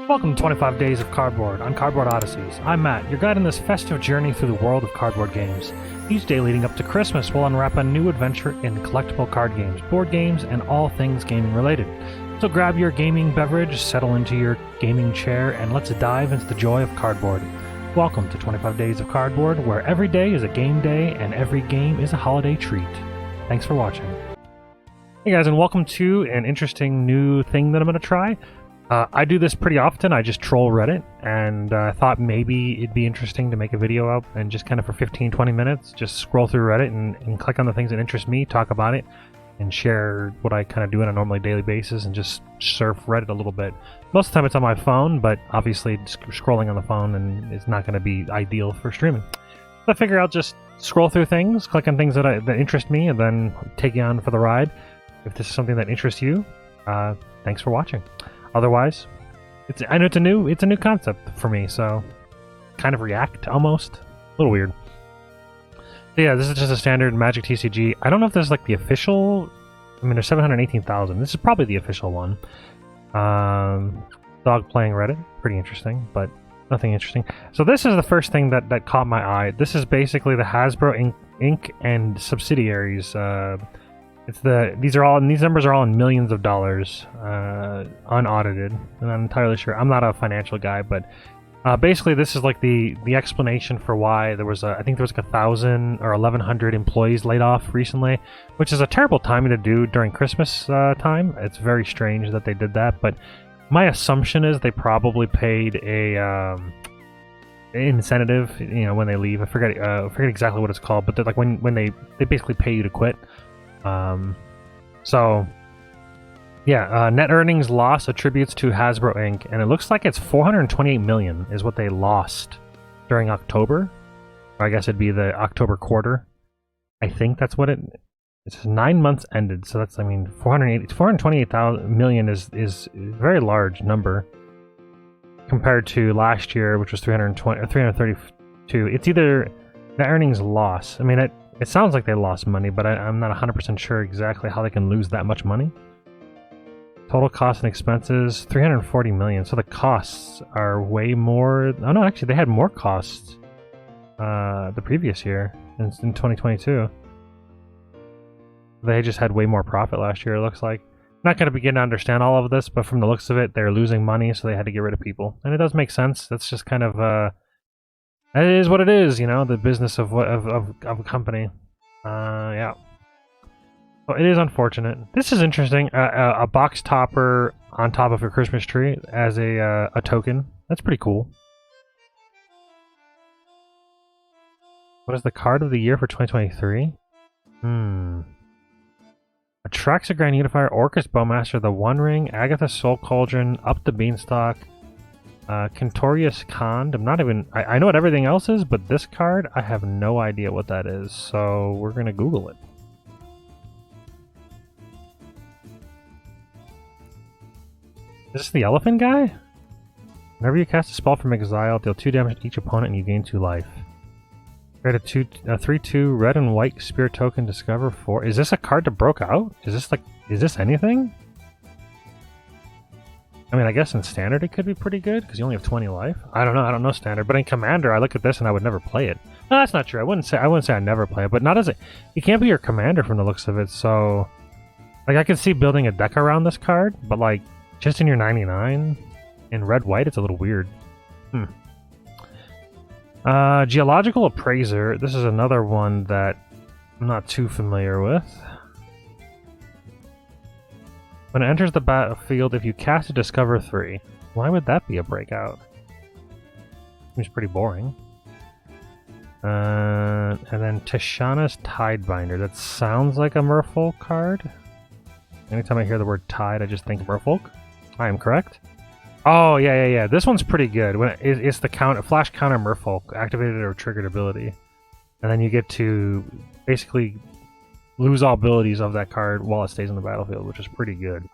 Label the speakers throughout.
Speaker 1: Welcome to 25 Days of Cardboard on Cardboard Odysseys. I'm Matt, your guide on this festive journey through the world of cardboard games. Each day leading up to Christmas will unwrap a new adventure in collectible card games, board games, and all things gaming related. So grab your gaming beverage, settle into your gaming chair, and let's dive into the joy of cardboard. Welcome to 25 Days of Cardboard, where every day is a game day and every game is a holiday treat. Thanks for watching. Hey guys, and welcome to an interesting new thing that I'm going to try. I do this pretty often. I just troll Reddit, and I thought maybe it'd be interesting to make a video up and just kind of for 15-20 minutes, just scroll through Reddit and click on the things that interest me, talk about it, and share what I kind of do on a normally daily basis and just surf Reddit a little bit. Most of the time it's on my phone, but obviously scrolling on the phone and it's not going to be ideal for streaming. So I figure I'll just scroll through things, click on things that interest me, and then take you on for the ride. If this is something that interests you, thanks for watching. Otherwise, I know it's a new concept for me, so kind of react almost. A little weird. So yeah, this is just a standard Magic TCG. I don't know if this is like the official. I mean, there's 718,000. This is probably the official one. Dog playing Reddit, pretty interesting, but nothing interesting. So this is the first thing that caught my eye. This is basically the Hasbro Inc. and subsidiaries. These numbers are all in millions of dollars, unaudited. I'm not entirely sure. I'm not a financial guy, but basically this is like the explanation for why there was I think there was like 1,000 or 1,100 employees laid off recently, which is a terrible timing to do during Christmas time. It's very strange that they did that, but my assumption is they probably paid a incentive, when they leave. I forget exactly what it's called, but they're like when they basically pay you to quit. Net earnings loss attributes to Hasbro Inc. and it looks like it's 428 million is what they lost during October. Or I guess it'd be the October quarter. I think that's what it's 9 months ended, so that's 428 million is a very large number compared to last year, which was 320 or 332. It's either net earnings loss. I mean, it sounds like they lost money, but I'm not 100% sure exactly how they can lose that much money. Total costs and expenses, 340 million. So the costs are way more. Oh no, actually they had more costs the previous year, in 2022. They just had way more profit last year, it looks like. I'm not going to begin to understand all of this, but from the looks of it, they're losing money, so they had to get rid of people. And it does make sense. That's just kind of... it is what it is, the business of a company. Yeah. Well, it is unfortunate. This is interesting. A box topper on top of your Christmas tree as a token. That's pretty cool. What is the card of the year for 2023? Atraxa Grand Unifier, Orcus Bowmaster, the One Ring, Agatha Soul Cauldron, Up the Beanstalk, Kentorius Khan. I know what everything else is, but this card, I have no idea what that is, so we're gonna Google it. Is this the elephant guy? Whenever you cast a spell from exile, deal 2 damage to each opponent and you gain 2 life. Create a 3/2 red and white spirit token, discover 4. Is this a card that broke out? Is this anything? I mean, I guess in Standard it could be pretty good, because you only have 20 life. I don't know Standard, but in Commander, I look at this and I would never play it. No, that's not true. I wouldn't say I never play it, but not as it. You can't be your Commander from the looks of it, so... I could see building a deck around this card, but just in your 99, in red-white, it's a little weird. Geological Appraiser. This is another one that I'm not too familiar with. When it enters the battlefield, if you cast it, discover 3. Why would that be a breakout? Seems pretty boring. And then Tishana's Tidebinder. That sounds like a Merfolk card. Anytime I hear the word Tide, I just think Merfolk. I am correct. Oh, yeah. This one's pretty good. It's the flash counter Merfolk, activated or triggered ability. And then you get to basically lose all abilities of that card while it stays on the battlefield, which is pretty good.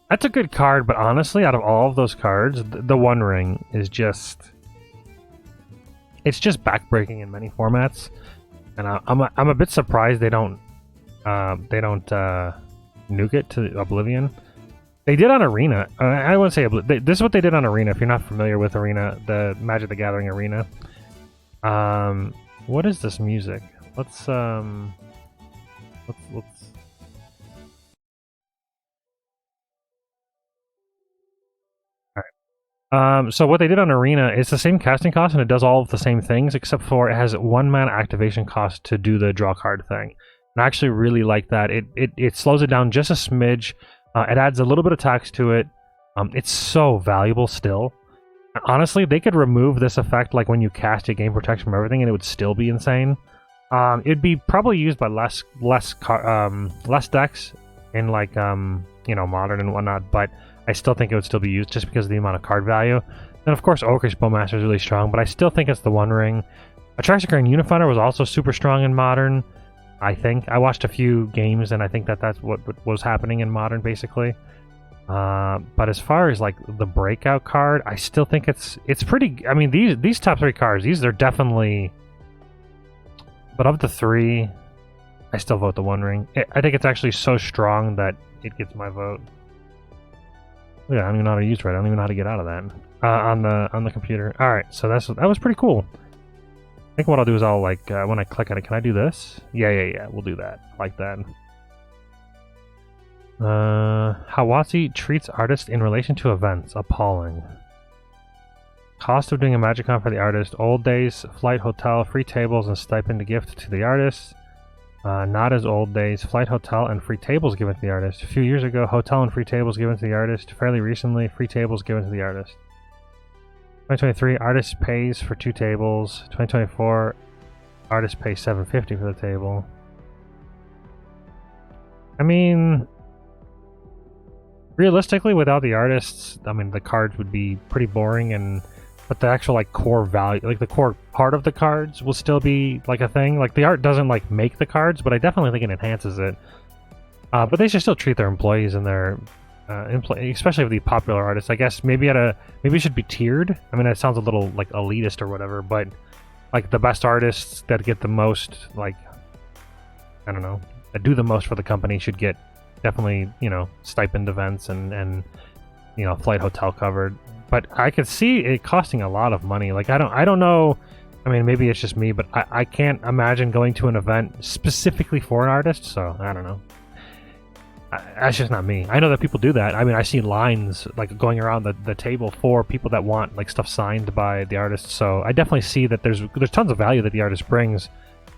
Speaker 1: That's a good card, but honestly, out of all of those cards, the One Ring is just... It's just backbreaking in many formats, and I'm a bit surprised they don't nuke it to oblivion. They did on Arena. I wouldn't say this is what they did on Arena. If you're not familiar with Arena, the Magic the Gathering Arena. What is this music? Let's. So what they did on Arena is the same casting cost and it does all of the same things except for it has 1 mana activation cost to do the draw card thing. And I actually really like that. It slows it down just a smidge. It adds a little bit of tax to it. It's so valuable still. Honestly, they could remove this effect like when you cast a game protection from everything and it would still be insane. It'd be probably used by less decks in like modern and whatnot, but I still think it would still be used just because of the amount of card value. And of course, Ogre's Bowmaster is really strong, but I still think it's the One Ring. Atraxic Unifier was also super strong in Modern, I think. I watched a few games, and I think that's what was happening in Modern, basically. But as far as like the breakout card, I still think it's pretty... I mean, these top 3 cards, these are definitely... But of the 3, I still vote the One Ring. I think it's actually so strong that it gets my vote. Yeah, I don't even know how to use it. I don't even know how to get out of that on the computer. All right, so that was pretty cool. I think what I'll do is I'll like when I click on it, can I do this? Yeah. We'll do that. I like that. Hawatsi treats artists in relation to events. Appalling. Cost of doing a Magicon for the artist. Old days, flight, hotel, free tables, and stipend to gift to the artist. Not as old days, flight, hotel, and free tables given to the artist. A few years ago, hotel and free tables given to the artist. Fairly recently, free tables given to the artist. 2023, artist pays for 2 tables. 2024, artist pays $750 for the table. I mean, realistically, without the artists, I mean, the cards would be pretty boring, but the actual like core value, like the core part of the cards will still be like a thing. Like the art doesn't like make the cards, but I definitely think it enhances it. But they should still treat their employees and their especially the popular artists. I guess maybe it should be tiered. I mean, that sounds a little like elitist or whatever, but like the best artists that get the most, like, I don't know, that do the most for the company should get definitely, stipend events and flight, hotel covered. But I could see it costing a lot of money. Like, I don't know. I mean, maybe it's just me, but I can't imagine going to an event specifically for an artist. So I don't know. That's just not me. I know that people do that. I mean, I see lines like going around the table for people that want like stuff signed by the artist. So I definitely see that there's tons of value that the artist brings.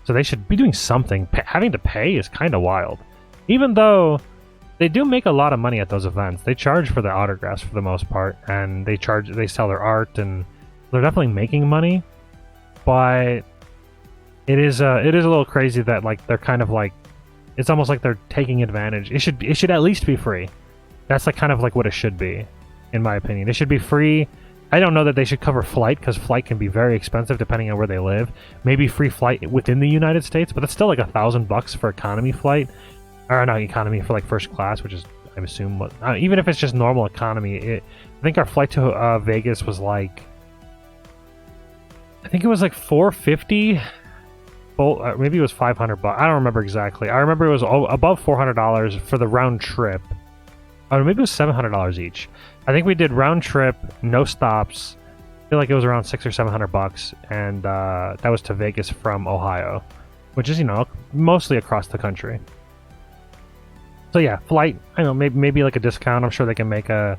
Speaker 1: So they should be doing something. Having to pay is kind of wild. Even though they do make a lot of money at those events. They charge for their autographs for the most part, and they sell their art, and they're definitely making money. But it is a little crazy that like they're kind of like, it's almost like they're taking advantage. It should at least be free. That's like kind of like what it should be, in my opinion. It should be free. I don't know that they should cover flight, because flight can be very expensive depending on where they live. Maybe free flight within the United States, but that's still like $1,000 for economy flight. Or not economy, for like first class, which is, I assume, what, even if it's just normal economy. I think our flight to Vegas was like, I think it was like $450. Maybe it was $500. I don't remember exactly. I remember it was above $400 for the round trip. Or maybe it was $700 each. I think we did round trip, no stops. I feel like it was around $600 or $700, and that was to Vegas from Ohio, which is mostly across the country. So yeah, flight, I don't know, maybe like a discount. I'm sure they can make they're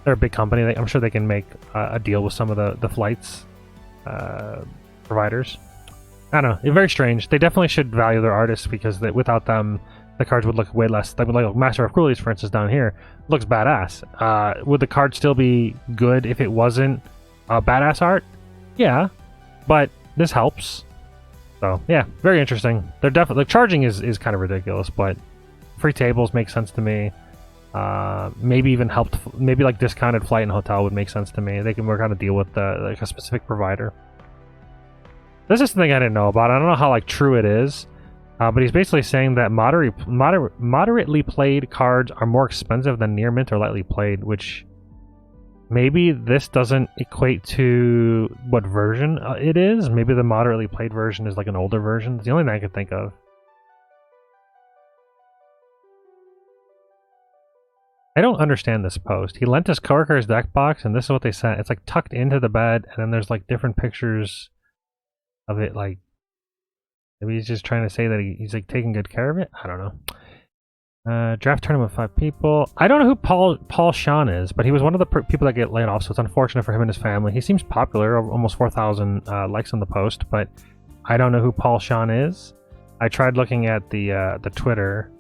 Speaker 1: a big company. I'm sure they can make a deal with some of the flights providers. I don't know. It's very strange. They definitely should value their artists, because without them, the cards would look way less. Like Master of Cruelties, for instance, down here, looks badass. Would the card still be good if it wasn't badass art? Yeah, but this helps. So yeah, very interesting. They're definitely, the charging is kind of ridiculous, but free tables make sense to me. Maybe even maybe like discounted flight and hotel would make sense to me. They can work out a deal with like a specific provider. This is something I didn't know about. I don't know how like true it is, but he's basically saying that moderately played cards are more expensive than near mint or lightly played, which maybe this doesn't equate to what version it is. Maybe the moderately played version is like an older version. It's the only thing I can think of. I don't understand this post. He lent his coworker his deck box, and this is what they sent. It's like tucked into the bed, and then there's like different pictures of it. Like maybe he's just trying to say that he's like taking good care of it. I don't know. Draft tournament with 5 people. I don't know who Paul Sean is, but he was one of the people that get laid off, so it's unfortunate for him and his family. He seems popular, almost 4,000 likes on the post, but I don't know who Paul Sean is. I tried looking at the Twitter,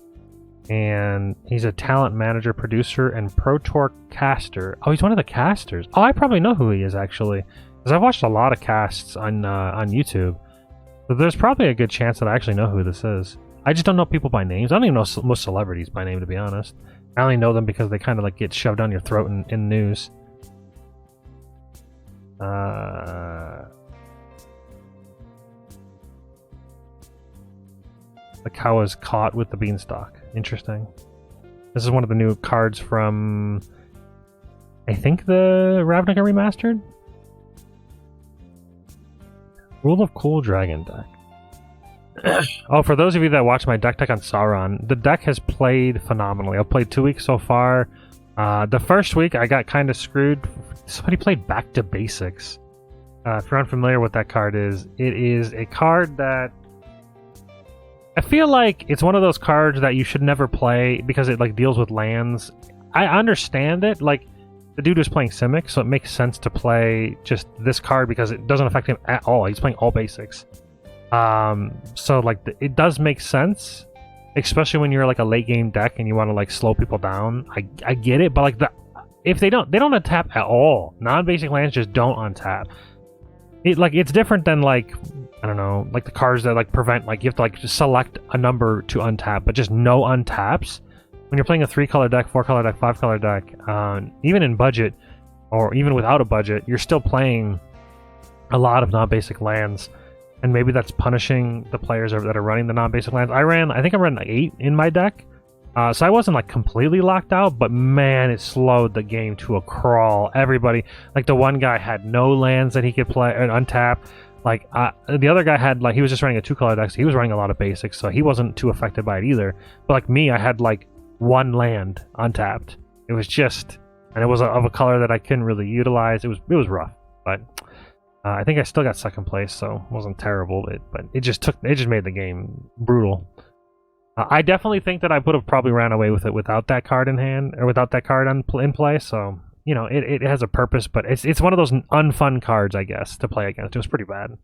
Speaker 1: and he's a talent manager, producer, and Pro Tour caster. Oh, he's one of the casters. Oh, I probably know who he is, actually, because I've watched a lot of casts on YouTube. So there's probably a good chance that I actually know who this is. I just don't know people by names. I don't even know most celebrities by name, to be honest. I only know them because they kind of like get shoved down your throat in news. The cow is caught with the beanstalk. Interesting. This is one of the new cards from, I think, the Ravnica Remastered? Rule of Cool Dragon deck. Oh, for those of you that watch my deck on Sauron, the deck has played phenomenally. I've played 2 weeks so far. The first week, I got kind of screwed. Somebody played Back to Basics. If you're unfamiliar with that card is, it is a card that I feel like it's one of those cards that you should never play because it like deals with lands. I understand it. Like, the dude was playing Simic, so it makes sense to play just this card because it doesn't affect him at all. He's playing all basics. So like it does make sense, especially when you're like a late game deck and you want to like slow people down. I get it, but like if they don't untap at all. Non-basic lands just don't untap. It's different than like, I don't know, like the cards that like prevent, like you have to like just select a number to untap, but just no untaps. When you're playing a 3-color deck, 4-color deck, 5-color deck, even in budget or even without a budget, you're still playing a lot of non-basic lands. And maybe that's punishing the players that are running the non-basic lands. I think I ran 8 in my deck. So I wasn't like completely locked out, but man, it slowed the game to a crawl. Everybody, like the one guy had no lands that he could play and untap. Like the other guy had like, he was just running a 2-color deck, so he was running a lot of basics, so he wasn't too affected by it either. But like me, I had like 1 land untapped. It was just, and it was of a color that I couldn't really utilize. It was rough, but I think I still got second place, so it wasn't terrible. But it just made the game brutal. I definitely think that I would have probably ran away with it without that card in hand, or without that card in play. So you know, it has a purpose, but it's one of those unfun cards, I guess, to play against. It was pretty bad.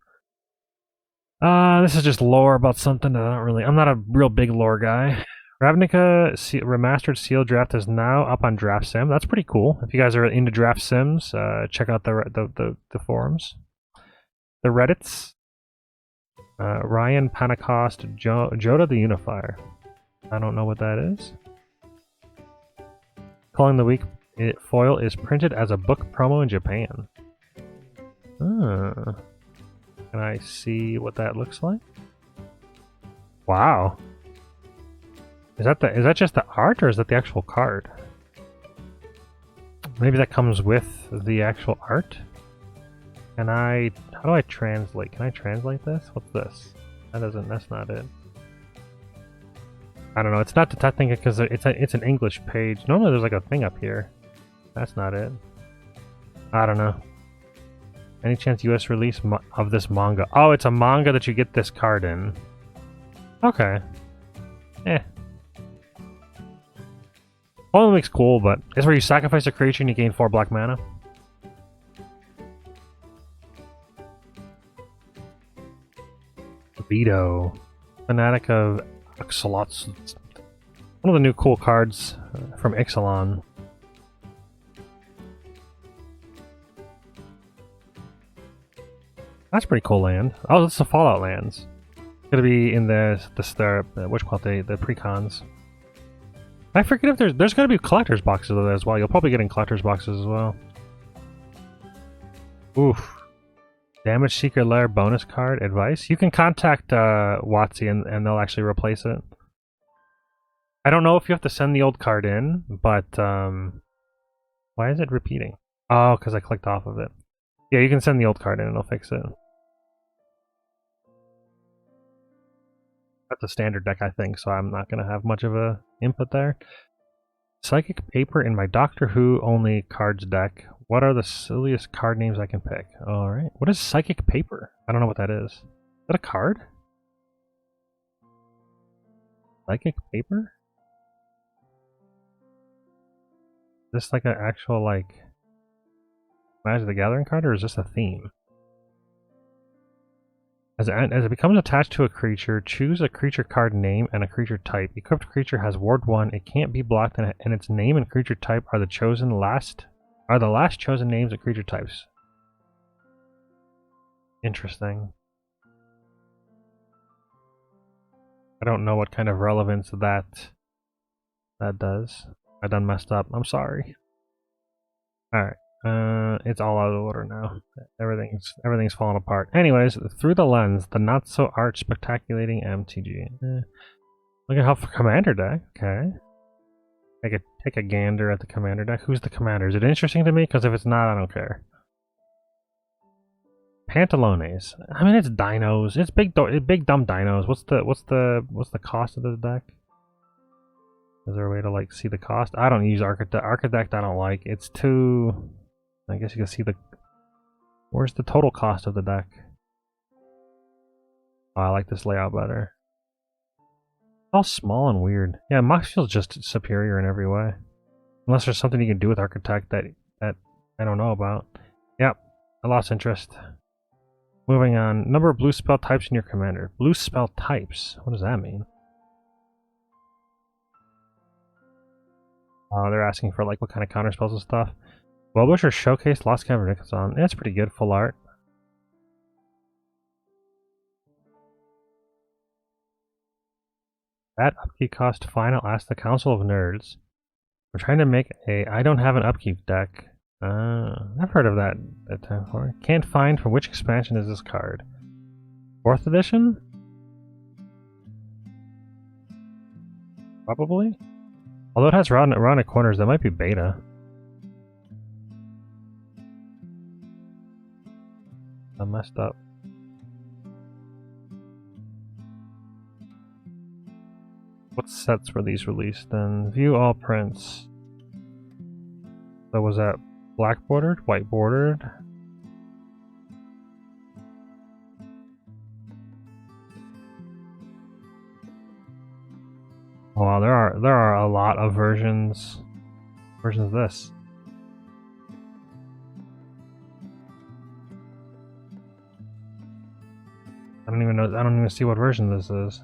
Speaker 1: This is just lore about something that I'm not a real big lore guy. Ravnica Remastered Seal Draft is now up on Draft Sim. That's pretty cool. If you guys are into Draft Sims, check out the forums. The Reddits. Ryan Pentecost, Joda the Unifier. I don't know what that is. Calling the Week foil is printed as a book promo in Japan. Can I see what that looks like? Wow. Is that just the art, or is that the actual card? Maybe that comes with the actual art? How do I translate? Can I translate this? What's this? That's not it. I don't know, it's not detecting it because it's an English page. Normally there's like a thing up here. That's not it. I don't know. Any chance US release of this manga? Oh, it's a manga that you get this card in. Okay. All Week's cool, but it's where you sacrifice a creature and you gain 4 black mana. Vito, Fanatic of Axolotl. One of the new cool cards from Ixalan. That's pretty cool land. Oh, that's the Fallout lands. It's gonna be in the precons. I forget if there's gonna be collector's boxes of that as well. You'll probably get in collector's boxes as well. Oof. Damage Seeker Lair bonus card advice. You can contact WotC and they'll actually replace it. I don't know if you have to send the old card in, but why is it repeating? Oh, because I clicked off of it. Yeah, you can send the old card in and they'll fix it. That's a standard deck, I think, so I'm not going to have much of a input there. Psychic Paper in my Doctor Who only cards deck. What are the silliest card names I can pick? Alright. What is Psychic Paper? I don't know what that is. Is that a card? Psychic Paper? Is this like an actual, like, Magic the Gathering card, or is this a theme? As it becomes attached to a creature, choose a creature card name and a creature type. Equipped creature has Ward 1. It can't be blocked, and its name and creature type are the last chosen names of creature types. Interesting. I don't know what kind of relevance that does. I done messed up. I'm sorry. Alright. It's all out of order now. Everything's falling apart. Anyways, through the lens, the not so arch spectaculating MTG. Look at how for commander deck. Okay. Take a gander at the commander deck. Who's the commander? Is it interesting to me? Because if it's not, I don't care. Pantalones. I mean, it's dinos. It's big dumb dinos. What's the cost of this deck? Is there a way to like see the cost? I don't use Architect. Architect I don't like. It's too. I guess you can see the. Where's the total cost of the deck? Oh, I like this layout better. All small and weird. Yeah, Moxfield's just superior in every way. Unless there's something you can do with Architect that I don't know about. Yep, I lost interest. Moving on. Number of blue spell types in your commander. Blue spell types. What does that mean? They're asking for like what kind of counter spells and stuff. Wellbusher Showcase Lost Cavernicus. That's pretty good. Full art. That upkeep cost final. Ask the Council of Nerds. We're trying to make a I don't have an upkeep deck. I've heard of that time before. Can't find from which expansion is this card. 4th edition? Probably. Although it has rounded corners, that might be beta. I messed up. What sets were these released then? View all prints. So was that black bordered, white bordered? Oh, wow, there are a lot of versions of this. I don't even see what version this is.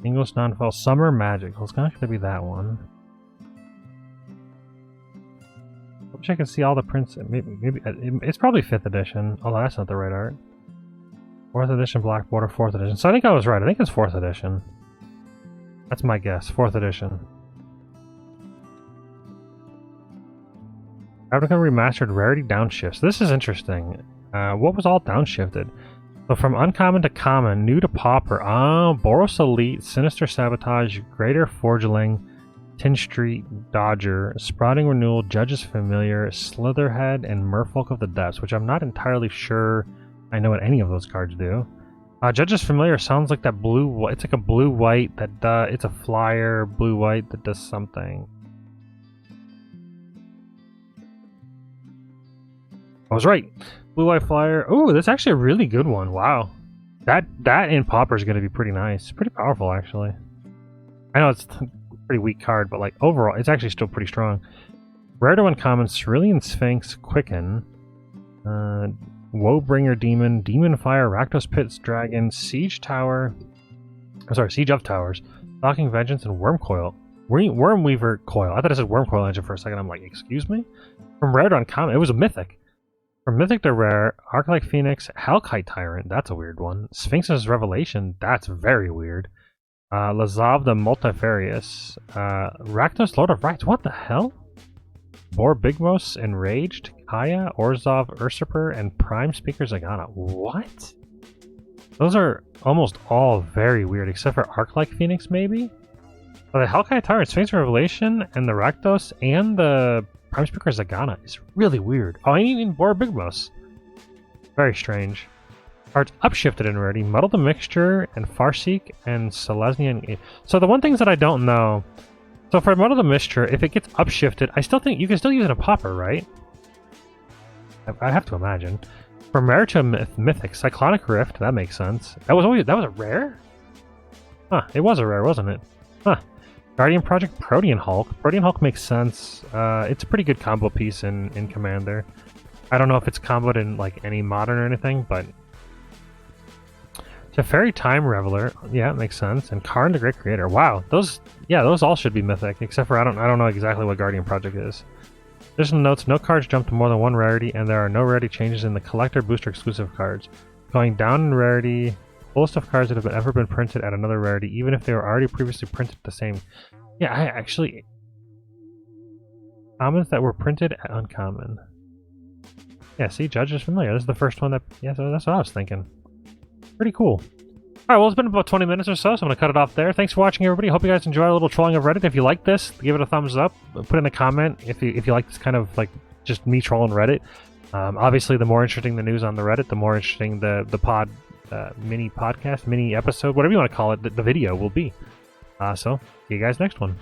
Speaker 1: English non-foil Summer Magic. Well, it's not gonna be that one. I wish I could see all the prints. Maybe it's probably 5th edition. Oh, that's not the right art. 4th edition black border, 4th edition. So I think I was right. I think it's 4th edition. That's my guess. 4th edition. Ravnica Remastered Rarity Downshifts. This is interesting. What was all downshifted? So from uncommon to common, new to pauper. Boros Elite, Sinister Sabotage, Greater Forgeling, Tin Street Dodger, Sprouting Renewal, Judge's Familiar, Slitherhead, and Merfolk of the Depths, which I'm not entirely sure I know what any of those cards do. Judge's Familiar sounds like that blue. It's like a blue-white that it's a flyer blue-white that does something. I was right. Blue-white flyer. Oh, that's actually a really good one. Wow, that in Pauper is going to be pretty nice. Pretty powerful, actually. I know it's a pretty weak card, but like overall, it's actually still pretty strong. Rare to uncommon, Cerulean Sphinx, Quicken, Woebringer Demon, Demon Fire, Rakdos Pit's Dragon, Siege Tower. I'm sorry, Siege of Towers, Stalking Vengeance, and Wormcoil. Wormweaver Coil. I thought it said Wormcoil Engine for a second. I'm like, excuse me? From rare to uncommon, it was a mythic. From mythic to rare, Arclight Phoenix, Hellkite Tyrant, that's a weird one. Sphinx's Revelation, that's very weird. Lazav the Multifarious, Rakdos Lord of Rights, what the hell? Bor Bigmos, Enraged, Kaya, Orzhov, Usurper, and Prime Speaker Zagana. What? Those are almost all very weird, except for Arclight Phoenix, maybe? But the Hellkite Tyrant, Sphinx Revelation, and the Rakdos, and the Prime Speaker Zagana is really weird. Oh, and even Bor Bigmos. Very strange. Cards upshifted in rarity: Muddle the Mixture and Farseek and Selesnya. So the one things that I don't know. So for Muddle the Mixture, if it gets upshifted, I still think you can still use it in a popper, right? I have to imagine. From rare to mythic, Cyclonic Rift. That makes sense. That was a rare. Huh? It was a rare, wasn't it? Huh. Guardian Project Protean Hulk. Protean Hulk makes sense. It's a pretty good combo piece in Commander. I don't know if it's comboed in like any modern or anything, but Teferi Time Reveler. Yeah, it makes sense. And Karn the Great Creator. Wow, those all should be mythic, except for I don't know exactly what Guardian Project is. Additional notes: no cards jump to more than one rarity, and there are no rarity changes in the collector booster exclusive cards. Going down in rarity. Fullest of cards that have ever been printed at another rarity, even if they were already previously printed the same. Yeah, I actually... Commons that were printed at uncommon. Yeah, see, Judge is familiar. This is the first one that... Yeah, so that's what I was thinking. Pretty cool. Alright, well, it's been about 20 minutes or so, so I'm going to cut it off there. Thanks for watching, everybody. Hope you guys enjoy a little trolling of Reddit. If you like this, give it a thumbs up. Put in a comment if you like this kind of, like, just me trolling Reddit. Obviously, the more interesting the news on the Reddit, the more interesting the mini podcast, mini episode, whatever you want to call it, the video will be. So, see you guys next one.